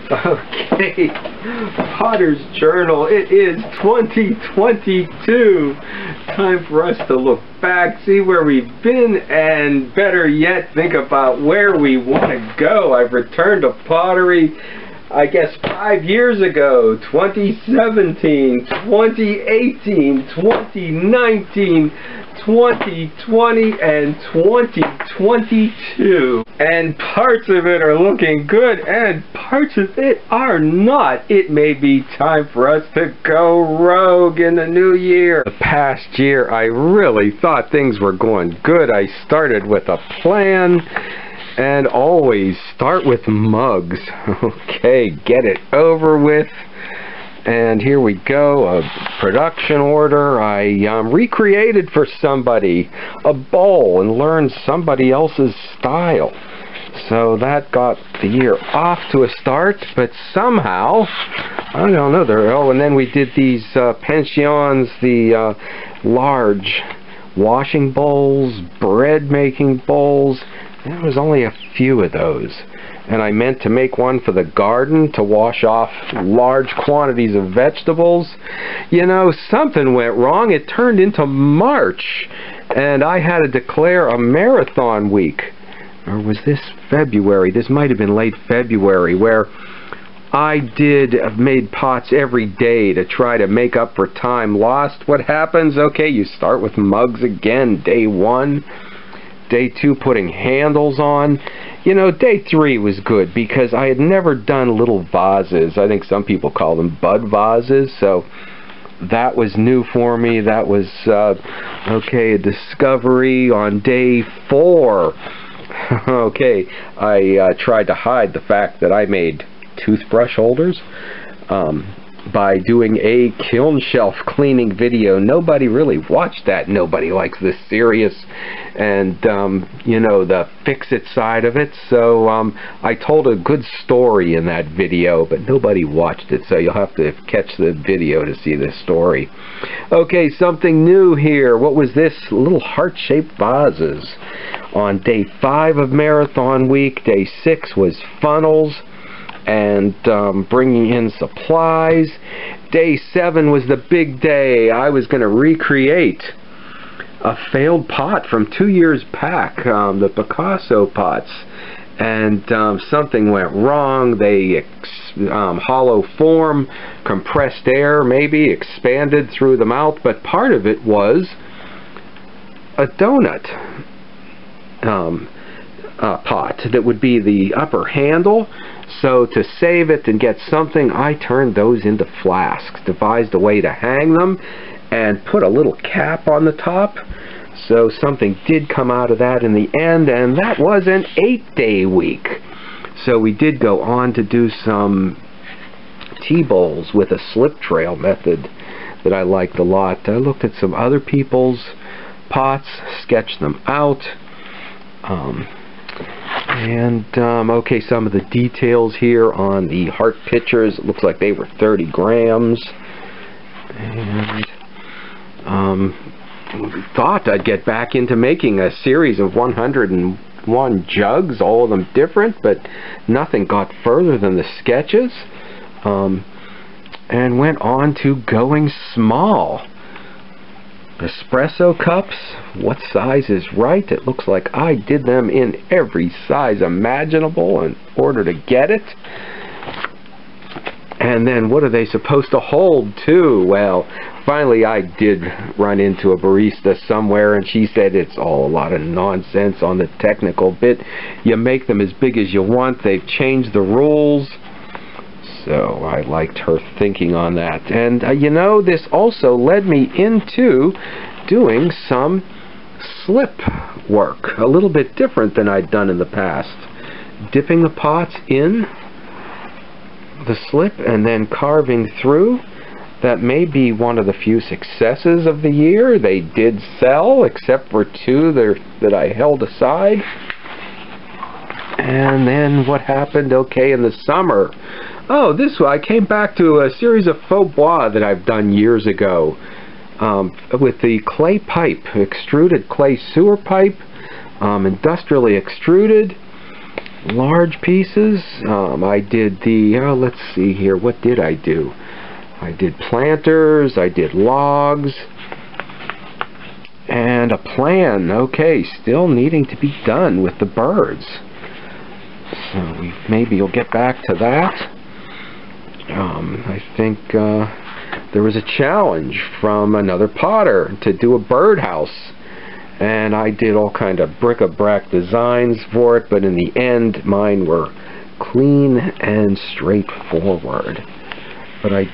Okay, Potter's Journal, it is 2022. Time for us to look back, see where we've been, and better yet, think about where we want to go. I've returned to pottery, I guess 5 years ago, 2017, 2018, 2019, 2020, and 2022. And parts of it are looking good, and parts of it are not. It may be time for us to go rogue in the new year. The past year, I really thought things were going good. I started with a plan, and always start with mugs. Okay, get it over with. And here we go, a production order. I recreated for somebody a bowl and learned somebody else's style. So that got the year off to a start, but somehow, I don't know, and then we did these pensions, the large washing bowls, bread making bowls. There was only a few of those. And I meant to make one for the garden to wash off large quantities of vegetables. You know, something went wrong. It turned into March, and I had to declare a marathon week. Or was this February? This might have been late February, where I made pots every day to try to make up for time lost. What happens? Okay, you start with mugs again, day 1. Day 2, putting handles on. You know, day 3 was good because I had never done little vases. I think some people call them bud vases, so that was new for me. That was, okay, a discovery on day 4. Okay, I tried to hide the fact that I made toothbrush holders by doing a kiln shelf cleaning video. Nobody really watched that. Nobody likes this serious and you know, the fix-it side of it. So I told a good story in that video, but nobody watched it, so you'll have to catch the video to see this story. Okay, something new here. What was this? Little heart-shaped vases. On day 5 of marathon week, day 6 was funnels and bringing in supplies. Day 7 was the big day. I was going to recreate a failed pot from 2 years back, the Picasso pots, and something went wrong. They hollow form, compressed air maybe, expanded through the mouth, but part of it was a donut pot that would be the upper handle. So to save it and get something, I turned those into flasks, devised a way to hang them, and put a little cap on the top. So something did come out of that in the end, and that was an 8-day week. So we did go on to do some tea bowls with a slip trail method that I liked a lot. I looked at some other people's pots, sketched them out. Okay, some of the details here on the heart pitchers. It looks like they were 30 grams. And thought I'd get back into making a series of 101 jugs, all of them different, but nothing got further than the sketches. And went on to going small. Espresso cups, what size is right? It looks like I did them in every size imaginable in order to get it. And then what are they supposed to hold too? Well, finally I did run into a barista somewhere, and she said it's all a lot of nonsense on the technical bit. You make them as big as you want. They've changed the rules. So I liked her thinking on that. And you know, this also led me into doing some slip work, a little bit different than I'd done in the past. Dipping the pots in the slip and then carving through. That may be one of the few successes of the year. They did sell, except for 2 that I held aside. And then what happened? Okay, in the summer, I came back to a series of faux bois that I've done years ago with the clay pipe, extruded clay sewer pipe, industrially extruded. large pieces. I did the, let's see here, what did I do? I did planters, I did logs, and a plan. Okay, still needing to be done with the birds. So maybe you'll get back to that. I think there was a challenge from another potter to do a birdhouse, and I did all kind of bric-a-brac designs for it, but in the end mine were clean and straightforward. But I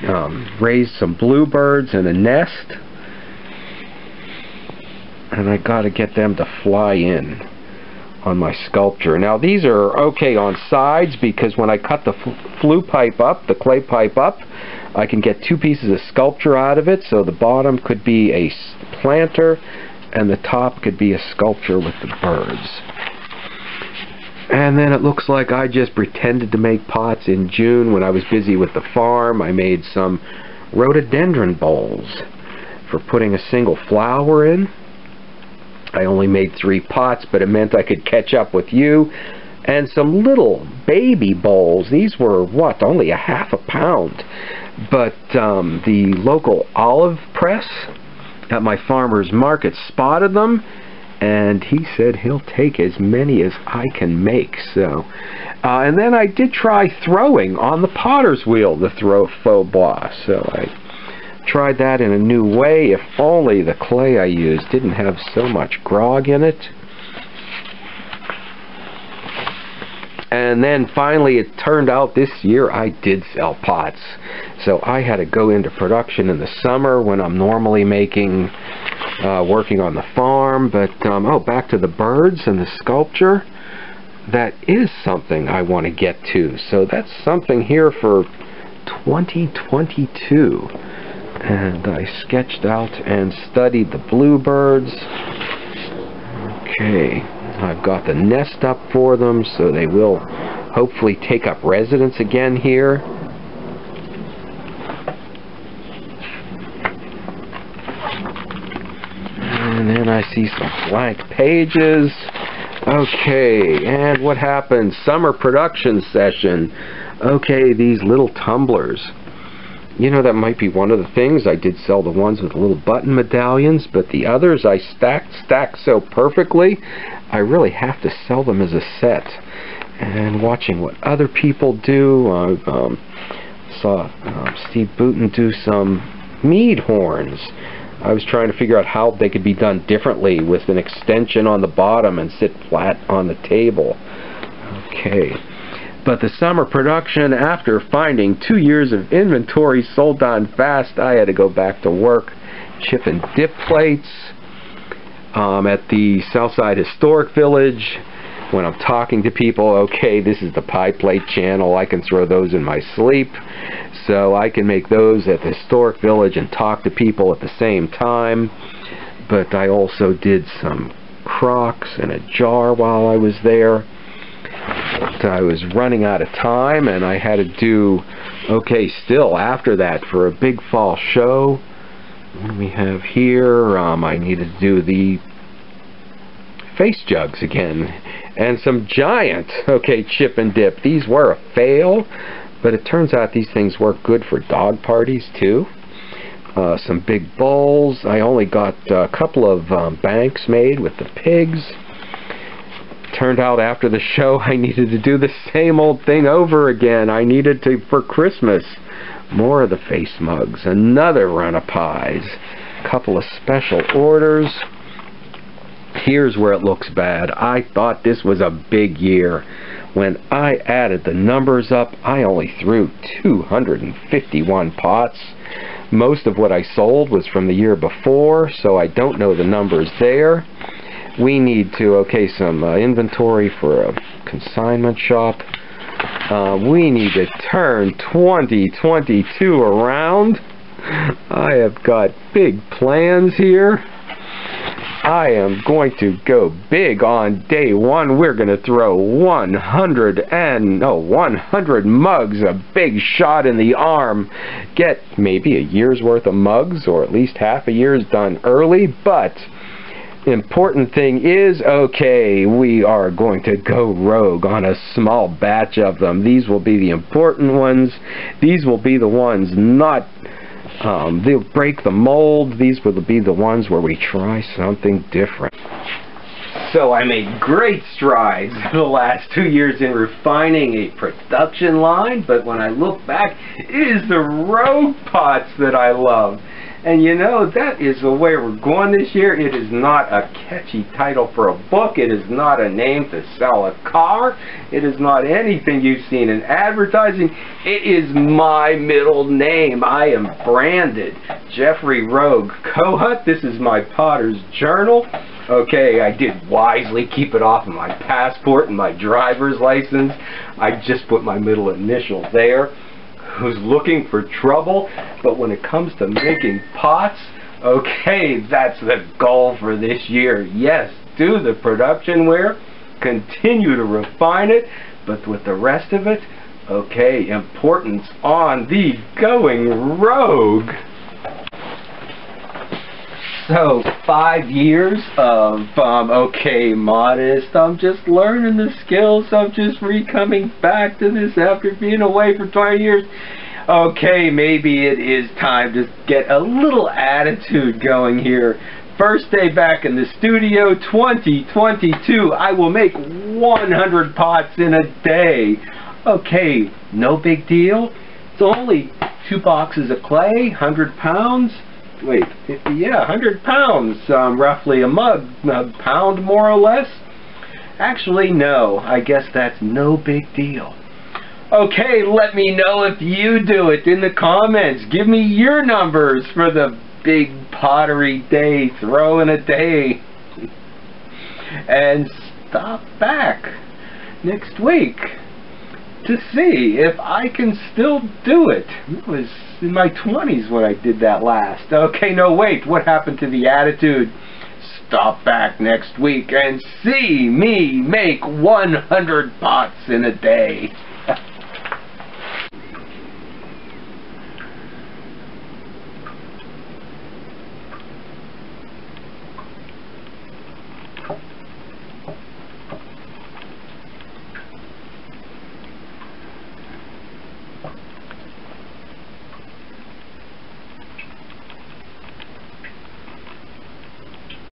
raised some bluebirds in a nest, and I got to get them to fly in on my sculpture. Now these are okay on sides, because when I cut the flue pipe up, the clay pipe up, I can get two pieces of sculpture out of it. So the bottom could be a planter and the top could be a sculpture with the birds. And then it looks like I just pretended to make pots in June when I was busy with the farm. I made some rhododendron bowls for putting a single flower in. I only made 3 pots, but it meant I could catch up with you. And some little baby bowls. These were, what, only a ½ pound. But the local olive press at my farmer's market spotted them, and he said he'll take as many as I can make. So, and then I did try throwing on the potter's wheel, the faux bois. So I tried that in a new way. If only the clay I used didn't have so much grog in it. And then finally it turned out this year I did sell pots. So I had to go into production in the summer when I'm normally making, working on the farm. But, oh, back to the birds and the sculpture. That is something I want to get to. So that's something here for 2022. And I sketched out and studied the bluebirds. Okay, I've got the nest up for them, so they will hopefully take up residence again here. And then I see some blank pages. Okay, and what happened? Summer production session. Okay, these little tumblers. You know, that might be one of the things. I did sell the ones with little button medallions, but the others I stacked so perfectly, I really have to sell them as a set. And watching what other people do, I saw Steve Booten do some mead horns. I was trying to figure out how they could be done differently with an extension on the bottom and sit flat on the table. Okay. But the summer production, after finding 2 years of inventory sold on fast, I had to go back to work. Chip and dip plates at the Southside Historic Village. When I'm talking to people, okay, this is the pie plate channel. I can throw those in my sleep. So I can make those at the Historic Village and talk to people at the same time. But I also did some crocks in a jar while I was there. But I was running out of time, and I had to do, okay, still after that for a big fall show. What do we have here? I needed to do the face jugs again, and some giant, okay, chip and dip. These were a fail, but it turns out these things work good for dog parties too. Some big bowls. I only got a couple of banks made with the pigs. Turned out after the show I needed to do the same old thing over again. I needed to, for Christmas, more of the face mugs, another run of pies, a couple of special orders. Here's where it looks bad. I thought this was a big year. When I added the numbers up, I only threw 251 pots. Most of what I sold was from the year before, so I don't know the numbers there. We need to, okay, some inventory for a consignment shop. We need to turn 2022 around. I have got big plans here. I am going to go big on day one. We're going to throw 100 mugs, a big shot in the arm. Get maybe a year's worth of mugs, or at least half a year's done early, but important thing is, okay, we are going to go rogue on a small batch of them. These will be the important ones. These will be the ones not, they'll break the mold. These will be the ones where we try something different. So I made great strides in the last 2 years in refining a production line, but when I look back, it is the rogue pots that I love. And you know, that is the way we're going this year. It is not a catchy title for a book. It is not a name to sell a car. It is not anything you've seen in advertising. It is my middle name. I am branded Jeffrey Rogue Kohut. This is my potter's journal. Okay, I did wisely keep it off of my passport and my driver's license. I just put my middle initial there. Who's looking for trouble? But when it comes to making pots, okay, that's the goal for this year. Yes, do the production wear, continue to refine it, but with the rest of it, okay, importance on the going rogue. So, 5 years of, okay, modest, I'm just learning the skills, I'm just coming back to this after being away for 20 years. Okay, maybe it is time to get a little attitude going here. First day back in the studio, 2022, I will make 100 pots in a day. Okay, no big deal. It's only 2 boxes of clay, 100 pounds. Wait, 50, yeah, 100 pounds, roughly a pound more or less. Actually, no, I guess that's no big deal. Okay, let me know if you do it in the comments. Give me your numbers for the big pottery day, throw in a day. And stop back next week to see if I can still do it. It was in my 20s when I did that last. Okay, no, wait, what happened to the attitude? Stop back next week and see me make 100 pots in a day.